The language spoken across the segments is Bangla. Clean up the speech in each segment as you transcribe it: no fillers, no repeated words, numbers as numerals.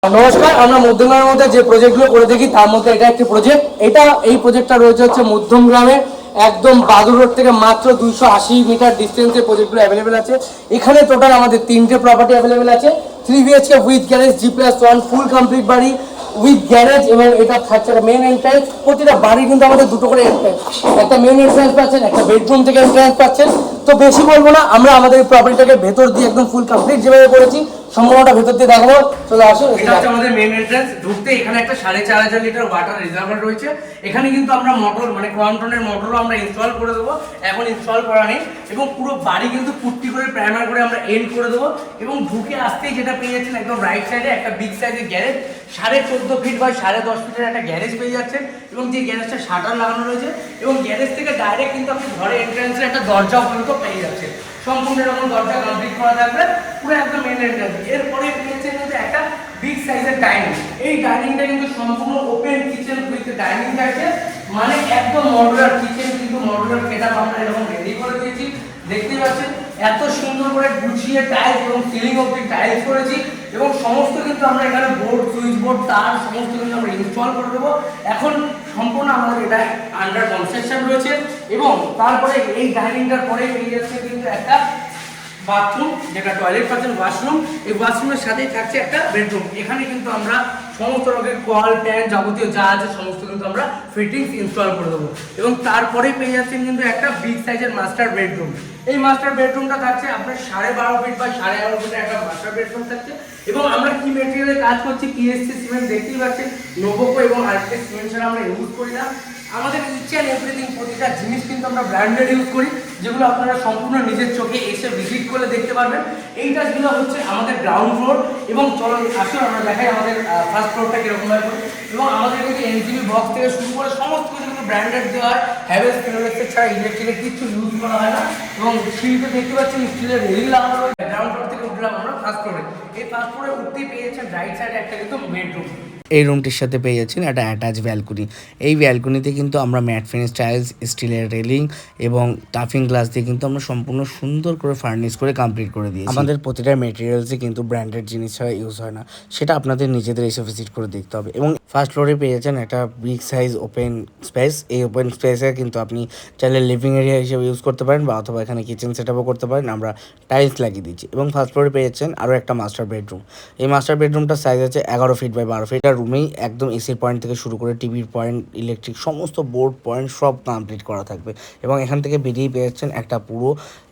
নমস্কার, আমরা মধ্যমগ্রামের মধ্যে যে প্রজেক্টগুলো করে থাকি তার মধ্যে এটা একটি প্রজেক্ট। এই প্রজেক্টটা রয়েছে হচ্ছে মধ্যমগ্রামে, একদম বাদুর রোড থেকে মাত্র 280 মিটার ডিস্টেন্সে প্রজেক্টগুলো অ্যাভেলেবেল আছে। এখানে টোটাল আমাদের 3টে প্রপার্টি অ্যাভেলেবেল আছে। 3 BHK with garage, G+1 full complete বাড়ি উইথ গ্যারেজ, এবং এটা থাকছে মেন এন্ট্রান্স। প্রতিটা বাড়ি কিন্তু আমাদের দুটো করে এন্ট্রান্স, একটা মেন এন্ট্রান্স পাচ্ছেন, একটা বেডরুম থেকে এন্ট্রান্স পাচ্ছেন। তো বেশি বলবো না, আমরা আমাদের প্রপার্টিটাকে ভেতর দিয়ে একদম ফুল কমপ্লিট যেভাবে করেছি সম্পূর্ণটা ভেতর দিয়ে দেখাবো। চলে আসো, এটা হচ্ছে আমাদের মেন এন্ট্রান্স। ঢুকতে এখানে একটা 4.5 লিটার ওয়াটার রিজার্ভার রয়েছে। এখানে কিন্তু আমরা মোটর মানে কোয়ান্টনের মোটরও আমরা ইনস্টল করে দেবো, এখন ইনস্টল করা নেই। এবং পুরো বাড়ি কিন্তু পুট্টি করে প্রাইমার করে আমরা এন্ড করে দেবো। এবং ঢুকে আসতেই যেটা পেয়ে যাচ্ছেন একদম রাইট সাইডে একটা বিগ সাইজের গ্যারেজ, 14.5 ফিট বাই 10.5 ফিটের একটা গ্যারেজ পেয়ে যাচ্ছেন। এবং যে গ্যারেজটা শাটার লাগানো রয়েছে, এবং গ্যারেজ থেকে ডাইরেক্ট কিন্তু আপনি ঘরে এন্ট্রান্সের একটা দরজাও পর্যন্ত পেয়ে যাচ্ছেন। সম্পূর্ণ এরকম দরজা কমপ্লিট করা থাকবে, পুরো একদম মেন এন্ট্রান্স। এরপরে পেয়েছেন কিন্তু একটা বিগ সাইজের ডাইনিং। এই ডাইনিংটা কিন্তু সম্পূর্ণ ওপেন কিচেন উইথ ডাইনিং থাকছে, মানে একদম মডুলার কিচেন, কিন্তু মডুলার সেটআপ আমরা এরকম রেডি করে দিয়েছি। দেখতে পাচ্ছেন এত সুন্দর করে গুছিয়ে টাইলস এবং সিলিং অবধি টাইলস করেছি। এবং সমস্ত কিন্তু আমরা এখানে বোর্ড, সুইচ বোর্ড, তার সমস্ত কিন্তু আমরা ইনস্টল করে দেবো। এখন সম্পূর্ণ আমাদের এটা আন্ডার কনস্ট্রাকশন রয়েছে। এবং তারপরে এই ডাইনিংটার পরে পেয়ে যাচ্ছে কিন্তু একটা বাথরুম, যেটা টয়লেট পাচ্ছেন, ওয়াশরুম। এই ওয়াশরুমের সাথেই থাকছে একটা বেডরুম। এখানে কিন্তু আমরা সমস্ত রকমের কল, ট্যাঙ্ক, যাবতীয় যা আছে সমস্ত কিন্তু আমরা ফিটিংস ইনস্টল করে দেবো। এবং তারপরেই পেয়ে যাচ্ছেন কিন্তু একটা বিগ সাইজের মাস্টার বেডরুম। এই মাস্টার বেডরুমটা থাকছে আপনার 12.5 ফিট বা 11.5 ফিটের একটা মাস্টার বেডরুম থাকছে। এবং আমরা কি মেটেরিয়ালে কাজ করছি, পিএসসি সিমেন্ট দেখতেই পাচ্ছেন, নোভোকো এবং আর্কিটেক্ট সিমেন্ট ছাড়া আমরা ইউজ করি না। আমাদের ইচ অ্যান্ড এভরিথিং, প্রতিটা জিনিস কিন্তু আমরা ব্র্যান্ডেড ইউজ করি, যেগুলো আপনারা সম্পূর্ণ নিজের চোখে এসে ভিজিট করলে দেখতে পারবেন। এইটাগুলো হচ্ছে আমাদের গ্রাউন্ড ফ্লোর। এবং চলো আসুন আমরা দেখাই আমাদের ফার্স্ট ফ্লোরটা কীরকমভাবে করি। এবং আমাদের কিন্তু এনজিবি বক্স থেকে শুরু করে সমস্ত কিছু কিন্তু ব্র্যান্ডেড দেওয়া হয়। হ্যাভেলস ফিনোলেক্সের ছাড়া ইলেকট্রিকের কিছু ইউজ করা হয় না। এবং সিঁড়িতে দেখতে পাচ্ছেন স্টিলের রেলিং লাগানো রয়েছে। গ্রাউন্ড ফ্লোর থেকে উঠলাম আমরা ফার্স্ট ফ্লোরে। এই ফার্স্ট ফ্লোরে উঠতেই পেয়ে যাচ্ছেন রাইট সাইডে একটা কিন্তু বেডরুম। এই রুমটির সাথে পেয়ে যাচ্ছেন একটা অ্যাটাচ ব্যালকনি। এই ব্যালকনিতে কিন্তু আমরা ম্যাট ফিনিশ টাইলস, স্টিলের রেলিং এবং টাফিং গ্লাস দিয়ে কিন্তু আমরা সম্পূর্ণ সুন্দর করে ফার্নিশ করে কমপ্লিট করে দিয়েছি। আমাদের প্রতিটা মেটেরিয়ালসই কিন্তু ব্র্যান্ডেড জিনিস ছাড়া ইউজ হয় না, সেটা আপনাদের নিজেদের এসে ভিজিট করে দেখতে হবে। এবং ফার্স্ট ফ্লোরে পেয়ে যাচ্ছেন একটা বিগ সাইজ ওপেন স্পেস। এই ওপেন স্পেসে কিন্তু আপনি চাইলে লিভিং এরিয়া হিসেবে ইউজ করতে পারেন, বা অথবা এখানে কিচেন সেট আপও করতে পারেন। আমরা টাইলস লাগিয়ে দিচ্ছি। এবং ফার্স্ট ফ্লোরে পেয়ে যাচ্ছেন আরও একটা মাস্টার বেডরুম। এই মাস্টার বেডরুমটার সাইজ আছে 11 ফিট বাই 12 ফিট। রুমেই একদম এসির পয়েন্ট থেকে শুরু করে টিভির পয়েন্ট, ইলেকট্রিক সমস্ত বোর্ড পয়েন্ট সব কমপ্লিট করা থাকবে। এবং এখান থেকে বেরিয়ে পেয়েছেন একটা পুরো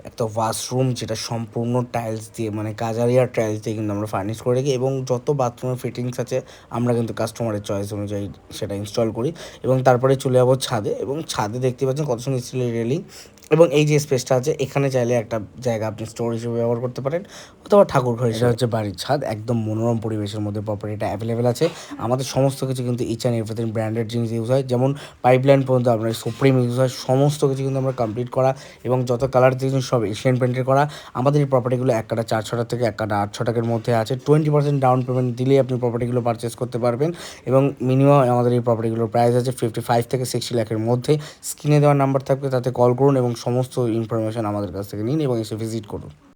একটা ওয়াশরুম, যেটা সম্পূর্ণ টাইলস দিয়ে, মানে কাজারিয়ার টাইলস দিয়ে কিন্তু আমরা ফার্নিশ করে রাখি। এবং যত বাথরুমের ফিটিংস আছে আমরা কিন্তু কাস্টমারের চয়েস অনুযায়ী সেটা ইনস্টল করি। এবং তারপরে চলে যাবো ছাদে। এবং ছাদে দেখতে পাচ্ছেন কত সুন্দর স্টিলের রেলিং। এবং এই যে স্পেসটা আছে, এখানে চাইলে একটা জায়গা আপনি স্টোর হিসেবে ব্যবহার করতে পারেন, অথবা ঠাকুর ঘর। এটা হচ্ছে বাড়ির ছাদ, একদম মনোরম পরিবেশের মধ্যে প্রপার্টিটা অ্যাভেলেবেল আছে। আমাদের সমস্ত কিছু কিন্তু ইচ অ্যান্ড এভরিথিং ব্র্যান্ডেড জিনিস ইউজ হয়, যেমন পাইপলাইন পর্যন্ত আপনার সুপ্রিম ইউজ হয়। সমস্ত কিছু কিন্তু আমরা কমপ্লিট করা, এবং যত কালার দিয়েছেন সব এশিয়ান পেন্টের করা। আমাদের এই প্রপার্টিগুলো 1 কাঠা 400 টাকা থেকে 1 কাঠা 800 টাকার মধ্যে আছে। 20% ডাউন পেমেন্ট দিলেই আপনি প্রপার্টিগুলো পারচেস করতে পারবেন। এবং মিনিমাম আমাদের এই প্রপার্টিগুলোর প্রাইস আছে 55 থেকে 60 লাখের মধ্যে। স্ক্রিনে দেওয়ার নাম্বার থাকবে, তাতে কল করুন এবং সমস্ত ইনফরমেশন আমাদের কাছ থেকে নিন এবং এসে ভিজিট করুন।